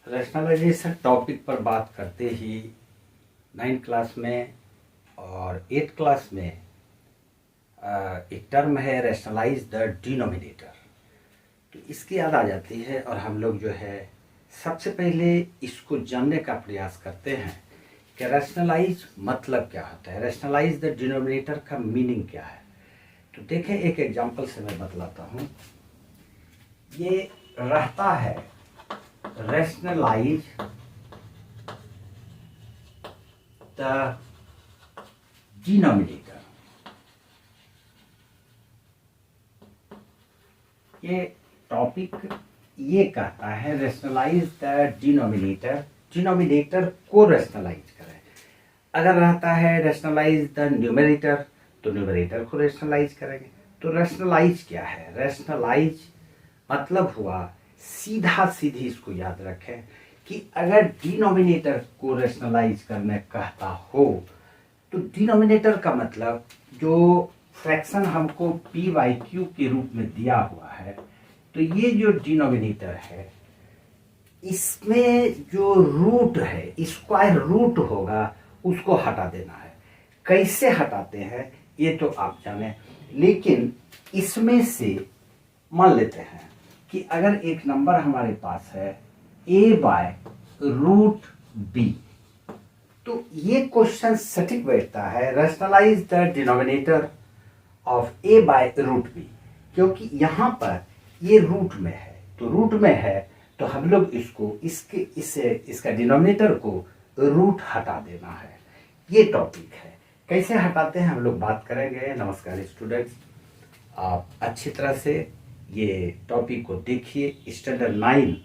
Rationalisation topic पर बात करते ही 9th क्लास में और 8th क्लास में एक टर्म है रैशनलाइज द डिनोमिनेटर। तो इसकी याद आ जाती है और हम लोग जो है सबसे पहले इसको जानने का प्रयास करते हैं कि रैशनलाइज मतलब क्या होता है, रैशनलाइज द डिनोमिनेटर का मीनिंग क्या है। तो देखें, एक एग्जांपल से मैं बतलाता हूँ। ये रहता है रैशनलाइज द डिनोमिनेटर। ये टॉपिक ये कहता है रैशनलाइज द डिनोमिनेटर, डिनोमिनेटर को रैशनलाइज करें। अगर रहता है रैशनलाइज द न्यूमरेटर तो न्यूमरेटर को रैशनलाइज करेंगे। तो रैशनलाइज क्या है? रैशनलाइज मतलब हुआ, सीधा सीधी इसको याद रखें कि अगर डिनोमिनेटर को रैशनलाइज करने कहता हो तो डिनोमिनेटर का मतलब जो फ्रैक्शन हमको पी बाई क्यू के रूप में दिया हुआ है, तो ये जो डिनोमिनेटर है इसमें जो रूट है, स्क्वायर रूट होगा, उसको हटा देना है। कैसे हटाते हैं ये तो आप जाने, लेकिन इसमें से मान लेते हैं कि अगर एक नंबर हमारे पास है a बाय रूट बी, तो ये क्वेश्चन सटीक बैठता है rationalise the denominator of a by root b, क्योंकि यहां पर ये रूट में है। तो रूट में है तो हम लोग इसको इसका डिनोमिनेटर को रूट हटा देना है। ये टॉपिक है, कैसे हटाते हैं हम लोग बात करेंगे। नमस्कार स्टूडेंट्स, आप अच्छी तरह से ये टॉपिक को देखिए। Standard 9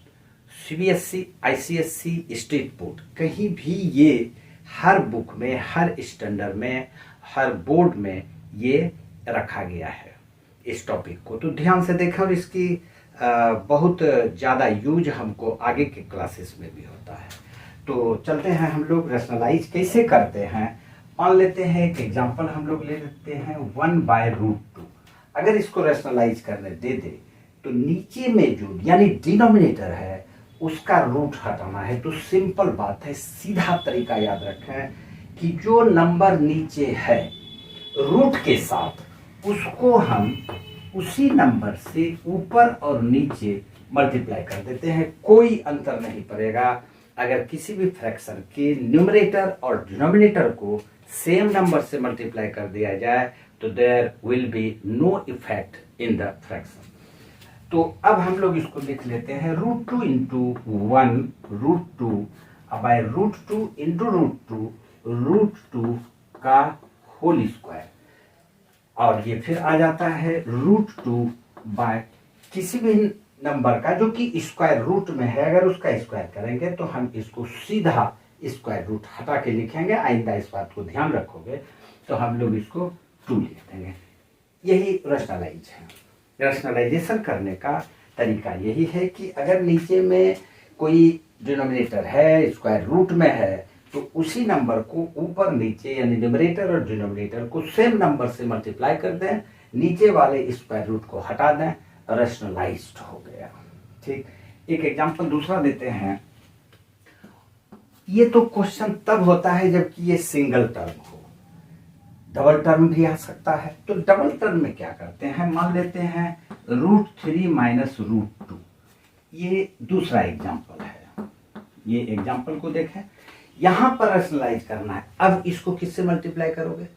CBSE, ICSE, state board, कहीं भी ये हर बुक में, हर स्टैंडर्ड में, हर बोर्ड में ये रखा गया है इस टॉपिक को। तो ध्यान से देखें और इसकी बहुत ज़्यादा यूज हमको आगे के क्लासेस में भी होता है। तो चलते हैं हम लोग रैशनलाइज कैसे करते हैं। मान लेते हैं एक एग्जांपल हम लोग ले लेते हैं 1 बाय रूट 2। अगर इसको रैशनलाइज करने दे दे तो नीचे में जो यानी डिनोमिनेटर है उसका रूट हटाना है। तो सिंपल बात है, सीधा तरीका याद रखें कि जो नंबर नीचे है रूट के साथ, उसको हम उसी नंबर से ऊपर और नीचे मल्टीप्लाई कर देते हैं। कोई अंतर नहीं पड़ेगा। अगर किसी भी फ्रैक्शन के न्यूमरेटर और डिनोमिनेटर को सेम नंबर से मल्टीप्लाई कर दिया जाए तो there will be no effect in the fraction. तो अब हम लोग इसको लिख लेते हैं root 2 into 1 root 2 by root 2 into root 2 का होल स्क्वायर, और ये फिर आ जाता है रूट 2 बाय किसी भी नंबर का जो कि स्क्वायर रूट में है। अगर उसका स्क्वायर करेंगे तो हम इसको सीधा स्क्वायर रूट हटा के लिखेंगे। आइंदा इस बात को ध्यान रखोगे तो हम लोग इसको 2 लिख देंगे। यही रैशनलाइज है। रैशनलाइजेशन करने का तरीका यही है कि अगर नीचे में कोई डिनोमिनेटर है, स्क्वायर रूट में है, तो उसी नंबर को ऊपर नीचे यानी न्यूमरेटर और डिनोमिनेटर को सेम नंबर से मल्टीप्लाई कर दें, नीचे वाले स्क्वायर रूट को हटा दें, रैशनलाइज्ड हो गया। ठीक, एक एग्जांपल दूसरा देते हैं। ये तो क्वेश्चन तब होता है जबकि ये सिंगल टर्म हो, डबल टर्म भी आ सकता है। तो डबल टर्म में क्या करते हैं, मान लेते हैं रूट 3 माइनस रूट 2। ये दूसरा एग्जांपल है। ये एग्जांपल को देखें, यहां पर रैशनलाइज करना है। अब इसको किससे मल्टीप्लाई करोगे?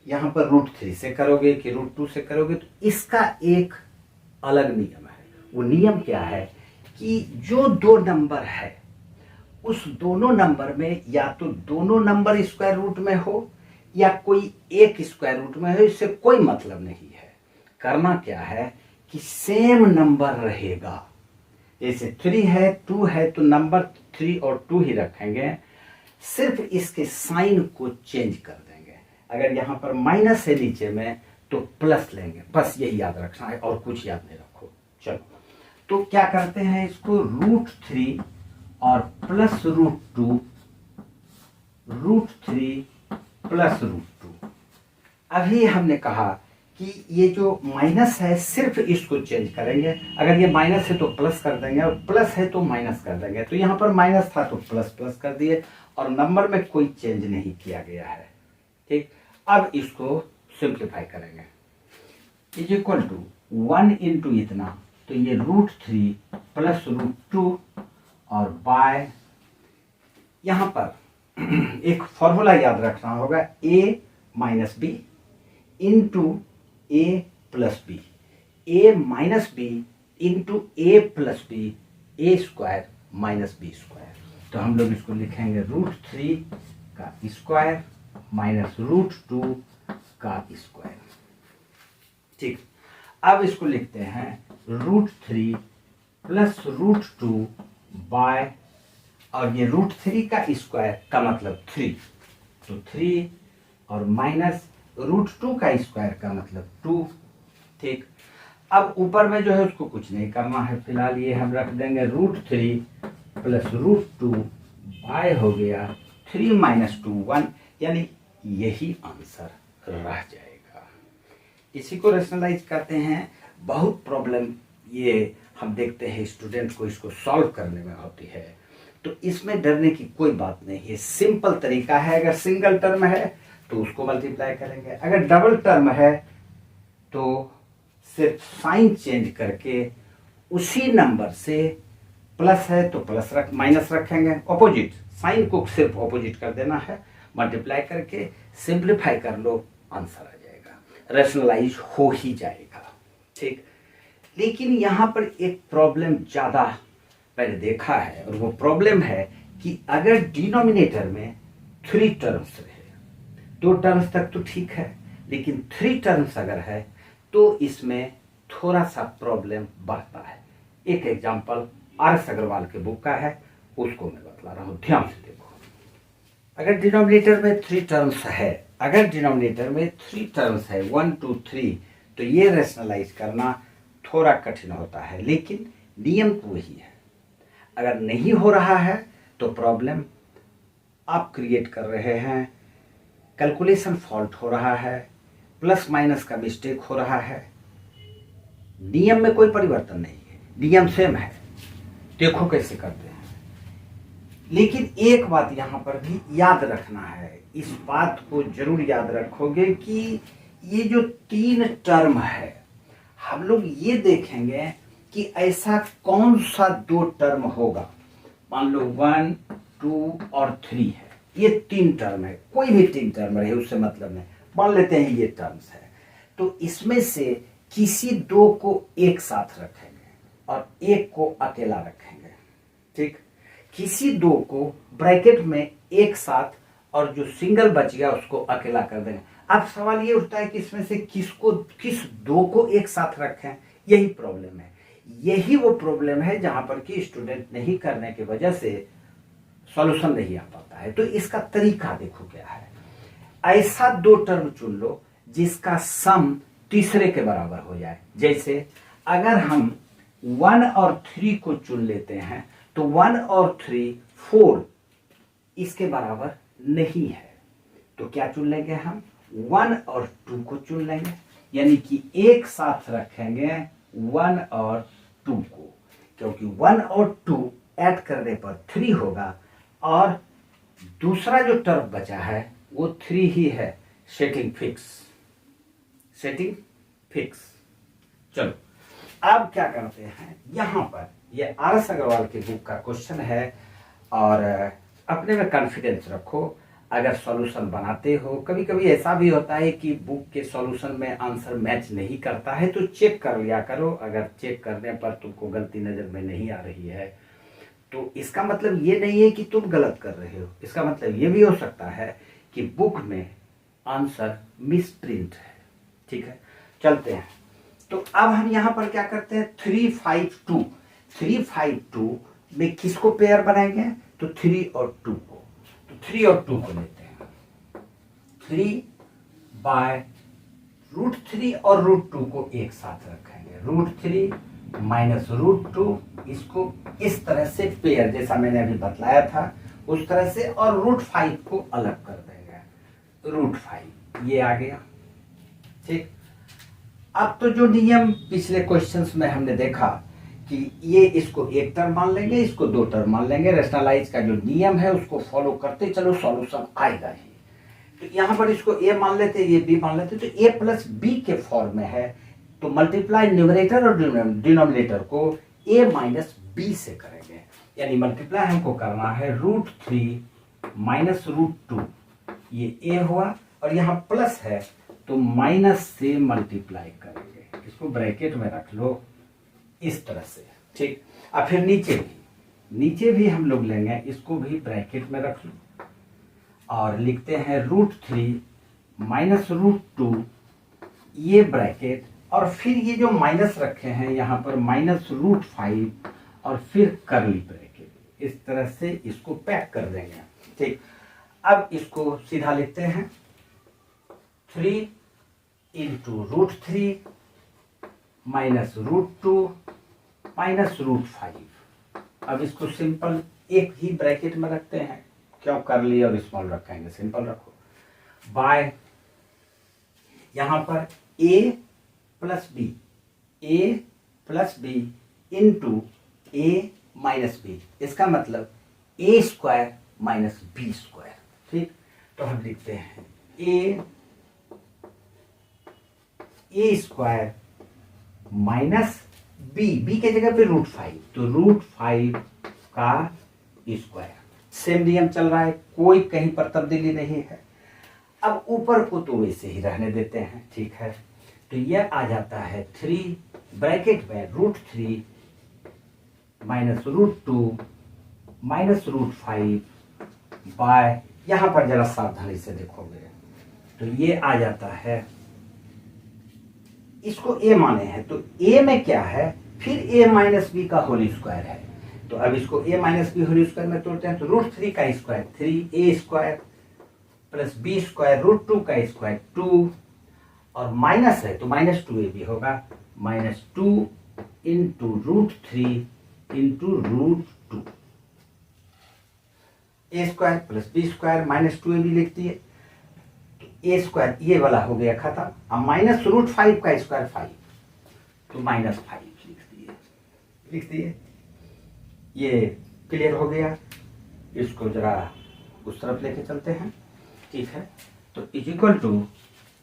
यहां पर रूट 3 से करोगे कि रूट 2 से करोगे? तो इसका एक अलग नियम है। वो नियम क्या है कि जो दो नंबर है उस दोनों नंबर में या तो दोनों नंबर स्क्वायर रूट में हो या कोई एक स्क्वायर रूट में हो, इससे कोई मतलब नहीं है। करना क्या है कि सेम नंबर रहेगा। जैसे 3 है 2 है तो नंबर 3 और 2 ही रखेंगे, सिर्फ इसके साइन को चेंज कर देंगे। अगर यहां पर माइनस है नीचे में तो प्लस लेंगे, बस यही याद रखना है और कुछ याद नहीं रखो। चलो, तो क्या करते हैं, इसको रूट 3 और प्लस रूट 2 प्लस रूट 2। अभी हमने कहा कि ये जो माइनस है सिर्फ इसको चेंज करेंगे। अगर ये माइनस है तो प्लस कर देंगे और प्लस है तो माइनस कर देंगे। तो यहाँ पर माइनस था तो प्लस प्लस कर दिए और नंबर में कोई चेंज नहीं किया गया है। ठीक, अब इसको सिंप्लीफाई करेंगे। इज इक्वल टू 1 इंटू इतना, तो ये √3 प्लस √2 और बाय, यहां पर एक फॉर्मूला याद रखना होगा, a minus b into a plus b, a minus b into a plus b, a square minus b square. तो हम लोग इसको लिखेंगे √3 का स्क्वायर माइनस √2 का स्क्वायर। ठीक, अब इसको लिखते हैं √3 प्लस √2 बाय, और ये √3 का स्क्वायर का मतलब 3, तो 3 और माइनस √2 का स्क्वायर का मतलब 2। ठीक, अब ऊपर में जो है उसको कुछ नहीं करना है, फिलहाल ये हम रख देंगे √3 प्लस √2 बाय हो गया 3 माइनस 2 1, यानी यही आंसर रह जाएगा। इसी को रेशनलाइज करते हैं। बहुत प्रॉब्लम ये हम देखते हैं स्टूडेंट को इसको सॉल्व करने में होती है, तो इसमें डरने की कोई बात नहीं है, सिंपल तरीका है। अगर सिंगल टर्म है तो उसको मल्टीप्लाई करेंगे, अगर डबल टर्म है तो सिर्फ साइन चेंज करके उसी नंबर से, प्लस है तो प्लस माइनस रखेंगे, ऑपोजिट साइन को सिर्फ ऑपोजिट कर देना है, मल्टीप्लाई करके सिंप्लीफाई कर लो, आंसर आ जाएगा, रेशनलाइज हो ही जाएगा। ठीक, लेकिन यहां पर एक प्रॉब्लम ज्यादा मैंने देखा है, और वो प्रॉब्लम है कि अगर डिनोमिनेटर में 3 टर्म्स रहे, 2 टर्म्स तक तो ठीक है, लेकिन 3 टर्म्स अगर है तो इसमें थोड़ा सा प्रॉब्लम बढ़ता है। एक एग्जांपल RS अग्रवाल के बुक का है, उसको मैं बतला रहा हूं, ध्यान से देखो। अगर डिनोमिनेटर में 3 टर्म्स है, अगर डिनोमिनेटर में 3 टर्म्स है 1 2 3, तो ये रेशनलाइज करना थोड़ा कठिन होता है, लेकिन नियम तो वही है। अगर नहीं हो रहा है तो प्रॉब्लम आप क्रिएट कर रहे हैं, कैलकुलेशन फॉल्ट हो रहा है, प्लस माइनस का मिस्टेक हो रहा है, नियम में कोई परिवर्तन नहीं है, नियम सेम है, देखो कैसे करते हैं। लेकिन एक बात यहां पर भी याद रखना है, इस बात को जरूर याद रखोगे कि ये जो 3 टर्म है, हम लोग ये देखेंगे कि ऐसा कौन सा 2 टर्म होगा। मान लो 1 2 और 3 है, ये 3 टर्म है, कोई भी 3 टर्म रहे उससे मतलब नहीं, मान लेते हैं ये टर्म्स है, तो इसमें से किसी 2 को एक साथ रखेंगे और एक को अकेला रखेंगे। ठीक, किसी 2 को ब्रैकेट में एक साथ, और जो सिंगल बच गया उसको अकेला कर देंगे। अब सवाल ये उठता है कि इसमें से किस 2 को एक साथ रखें, यही प्रॉब्लम है। यही वो प्रॉब्लम है जहां पर कि स्टूडेंट नहीं करने की वजह से सॉल्यूशन नहीं आ पाता है। तो इसका तरीका देखो क्या है, ऐसा 2 टर्म चुन लो जिसका सम तीसरे के बराबर हो जाए। जैसे अगर हम 1 और 3 को चुन लेते हैं तो 1 और 3 4 इसके बराबर नहीं है, तो क्या चुन लेंगे हम, 1 और 2 को चुन लेंगे, यानी कि एक साथ रखेंगे 1 और 2 को, क्योंकि 1 और 2 ऐड करने पर 3 होगा, और दूसरा जो टर्म बचा है वो 3 ही है, सेटिंग फिक्स, सेटिंग फिक्स। चलो अब क्या करते हैं, यहां पर ये RS अग्रवाल के बुक का क्वेश्चन है, और अपने में कॉन्फिडेंस रखो। अगर सॉल्यूशन बनाते हो, कभी कभी ऐसा भी होता है कि बुक के सॉल्यूशन में आंसर मैच नहीं करता है, तो चेक कर लिया करो। अगर चेक करने पर तुमको गलती नजर में नहीं आ रही है तो इसका मतलब ये नहीं है कि तुम गलत कर रहे हो, इसका मतलब ये भी हो सकता है कि बुक में आंसर मिसप्रिंट है। ठीक है, चलते हैं। तो अब हम यहां पर क्या करते हैं, 352 में किसको पेयर बनाएंगे, तो 3 और 2 को, तो 3 और 2 को लेते हैं, 3 बाय √3 और √2 को एक साथ रखेंगे, √3 माइनस √2, इसको इस तरह से पेयर जैसा मैंने अभी बतलाया था उस तरह से, और √5 को अलग कर देंगे, √5 ये आ गया। ठीक, अब तो जो नियम पिछले क्वेश्चंस में हमने देखा कि ये इसको एक टर्म मान लेंगे, इसको दो टर्म मान लेंगे, रेशनलाइज का जो नियम है उसको फॉलो करते चलो सॉल्यूशन आएगा ही। तो यहाँ पर इसको ए मान लेते, ये बी मान लेते, तो ए प्लस बी के फॉर्म में है, तो मल्टीप्लाई न्यूमरेटर और डिनोमिनेटर को ए माइनस बी से करेंगे, यानी मल्टीप्लाई हमको करना है √3 माइनस √2, ये ए हुआ, और यहाँ प्लस है तो माइनस से मल्टीप्लाई करेंगे, इसको ब्रैकेट में रख लो इस तरह से, ठीक। अब फिर नीचे भी हम लोग लेंगे, इसको भी ब्रैकेट में रख लो और लिखते हैं √3 माइनस √2, ये ब्रैकेट, और फिर ये जो माइनस रखे हैं यहाँ पर माइनस √5 और फिर करली ब्रैकेट, इस तरह से इसको पैक कर देंगे, ठीक। अब इसको सीधा लिखते हैं 3 इंटू √3 माइनस √2 माइनस √5। अब इसको सिंपल एक ही ब्रैकेट में रखते हैं, क्यों करली और स्मॉल रखेंगे, सिंपल रखो, बाय यहां पर a plus b into a minus b, इसका मतलब a² माइनस b², ठीक। तो हम लिखते हैं a² माइनस बी के जगह पे √5, तो √5 का स्क्वायर, सेम नियम चल रहा है, कोई कहीं पर तब्दीली नहीं है। अब ऊपर को तो वैसे ही रहने देते हैं, ठीक है। तो यह आ जाता है 3 ब्रैकेट में √3 माइनस √2 माइनस √5 बाय, यहां पर जरा सावधानी से देखोगे तो ये आ जाता है, इसको a माने हैं तो a में क्या है, फिर a माइनस बी का होल स्क्वायर है, तो अब इसको a minus b whole square में तोड़ते हैं, तो √3 का स्क्वायर 3a² प्लस b² √2 का स्क्वायर 2, और माइनस है तो माइनस 2ab होगा, minus 2 into √3 into √2, a² plus b² minus 2ab लिख दिए, a² ये वाला हो गया खत्म। अब माइनस √5 का स्क्वायर 5, तो माइनस 5 लिख दिए, ये क्लियर हो गया। इसको जरा उस तरफ लेके चलते हैं, ठीक है। तो इज इक्वल टू,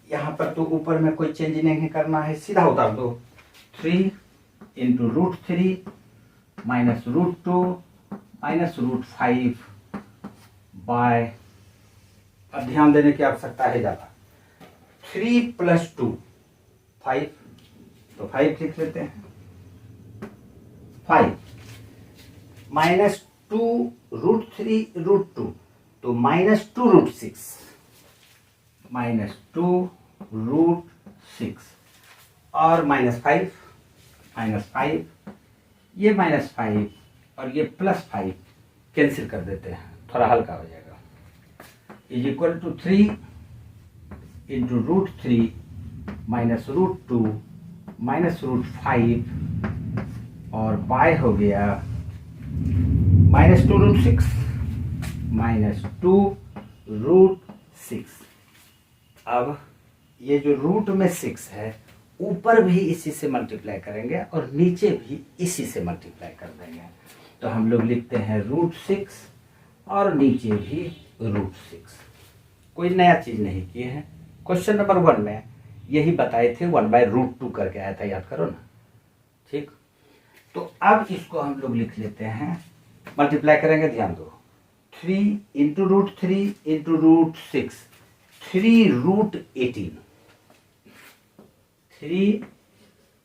यहाँ पर तो ऊपर में कोई चेंज नहीं करना है, सीधा उतार दो, 3 इंटू √3 माइनस √2 माइनस √5 बाय, अब ध्यान देने की आवश्यकता है ज्यादा, 3 प्लस 2 5, तो 5 लिख लेते हैं, 5 माइनस 2 √3 √2, तो माइनस 2 √6, माइनस 2 √6 और माइनस 5, ये माइनस 5 और ये प्लस 5 कैंसिल कर देते हैं, थोड़ा हल्का हो जाएगा, is equal to 3 into √3 minus √2 minus √5 और बाय हो गया माइनस 2 √6, माइनस 2 √6। अब ये जो रूट में 6 है, ऊपर भी इसी से मल्टीप्लाई करेंगे और नीचे भी इसी से मल्टीप्लाई कर देंगे, तो हम लोग लिखते हैं √6 और नीचे भी √6, कोई नया चीज नहीं किए हैं। क्वेश्चन नंबर 1 में यही बताए थे, 1/√2 करके आया था, याद करो ना, ठीक। तो अब इसको हम लोग लिख लेते हैं, मल्टीप्लाई करेंगे, ध्यान दो, 3 इंटू √3 इंटू √6, 3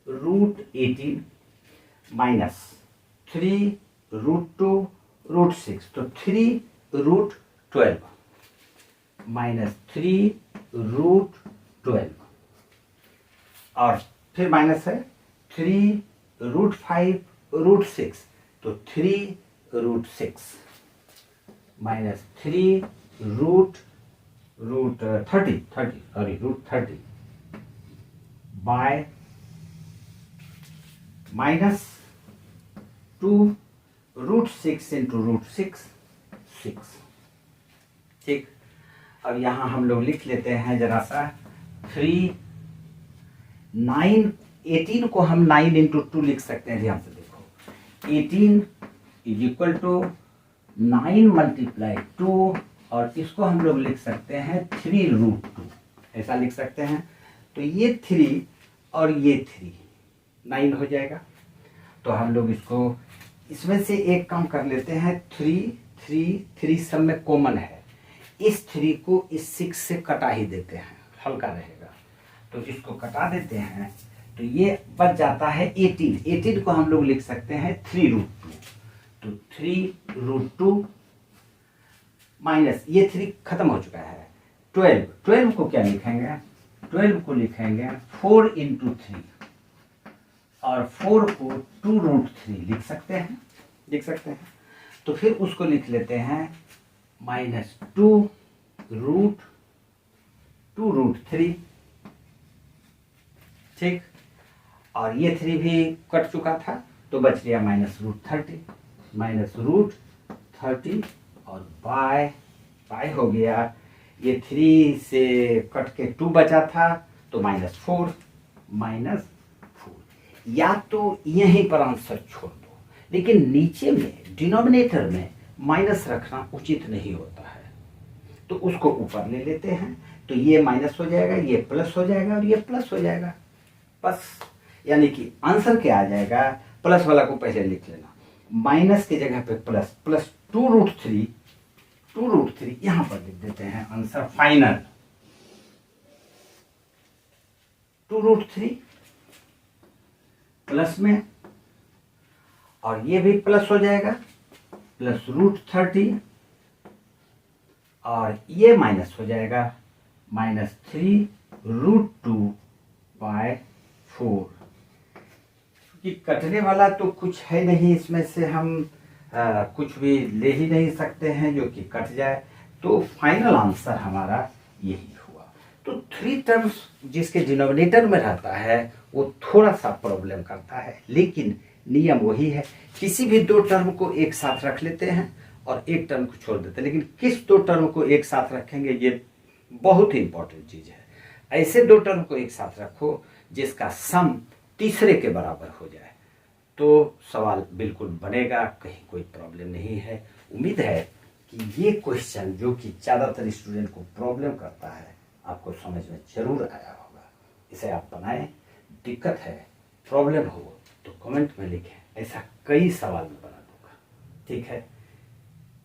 √18 माइनस 3 √2 √6, तो 3 √12 माइनस 3 √12, और फिर माइनस है 3 √5 √6, तो 3 √6 माइनस 3 √30 बाय माइनस 2 √6 इंटू √6 6, ठीक। अब यहां हम लोग लिख लेते हैं जरा सा 3 9 18 को हम 9 इंटू 2 लिख सकते हैं, ध्यान से देखो। 18 इज इक्वल टू 9 मल्टीप्लाई 2, और इसको हम लोग लिख सकते हैं 3√2, ऐसा लिख सकते हैं। तो ये 3 और ये 3 9 हो जाएगा। तो हम लोग इसको इसमें से एक काम कर लेते हैं, 3 सब में कॉमन है, इस 3 को इस 6 से कटा ही देते हैं, हल्का रहेगा। तो इसको कटा देते हैं, तो ये बच जाता है 18 को हम लोग लिख सकते हैं 3√2। तो 3√2 माइनस ये 3 खत्म हो चुका है, 12 को क्या लिखेंगे, 12 को लिखेंगे 4 इंटू 3, और 4 को 2√3 लिख सकते हैं। तो फिर उसको लिख लेते हैं -2√3, ठीक। और ये 3 भी कट चुका था, तो बच गया -√30 और बाय हो गया। ये 3 से कट के 2 बचा था, तो -4 या तो यहीं पर आंसर छोड़ दो, लेकिन नीचे में डिनोमिनेटर में माइनस रखना उचित नहीं होता है, तो उसको ऊपर ले लेते हैं। तो ये माइनस हो जाएगा, ये प्लस हो जाएगा, और ये प्लस हो जाएगा, बस। यानी कि आंसर क्या आ जाएगा, प्लस वाला को पहले लिख लेना, माइनस की जगह पे प्लस, प्लस 2√3 यहां पर लिख देते हैं, आंसर फाइनल 2√3 प्लस में, और ये भी प्लस हो जाएगा, प्लस √30, और ये माइनस हो जाएगा, -3√2/4। क्योंकि कटने वाला तो कुछ है नहीं, इसमें से हम कुछ भी ले ही नहीं सकते हैं जो कि कट जाए, तो फाइनल आंसर हमारा यही हुआ। तो 3 टर्म्स जिसके डिनोमिनेटर में रहता है वो थोड़ा सा प्रॉब्लम करता है, लेकिन नियम वही है, किसी भी 2 टर्म को एक साथ रख लेते हैं और एक टर्म को छोड़ देते हैं, लेकिन किस 2 टर्म को एक साथ रखेंगे ये बहुत ही इंपॉर्टेंट चीज है। ऐसे 2 टर्म को एक साथ रखो जिसका सम तीसरे के बराबर हो जाए, तो सवाल बिल्कुल बनेगा, कहीं कोई प्रॉब्लम नहीं है। उम्मीद है कि ये क्वेश्चन जो कि ज़्यादातर स्टूडेंट को प्रॉब्लम करता है, आपको समझ में जरूर आया होगा। इसे आप बनाएं, दिक्कत है, प्रॉब्लम हो तो कमेंट में लिखें, ऐसा कई सवाल मैं बना दूंगा, ठीक है।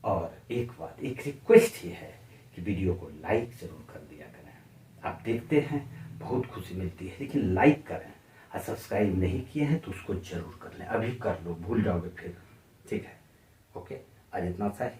और एक बात, एक रिक्वेस्ट ये है कि वीडियो को लाइक जरूर कर दिया करें। आप देखते हैं बहुत खुशी मिलती है, लेकिन लाइक करें, और सब्सक्राइब नहीं किए हैं तो उसको जरूर कर लें, अभी कर लो, भूल जाओगे फिर, ठीक है। ओके, आज इतना सा ही।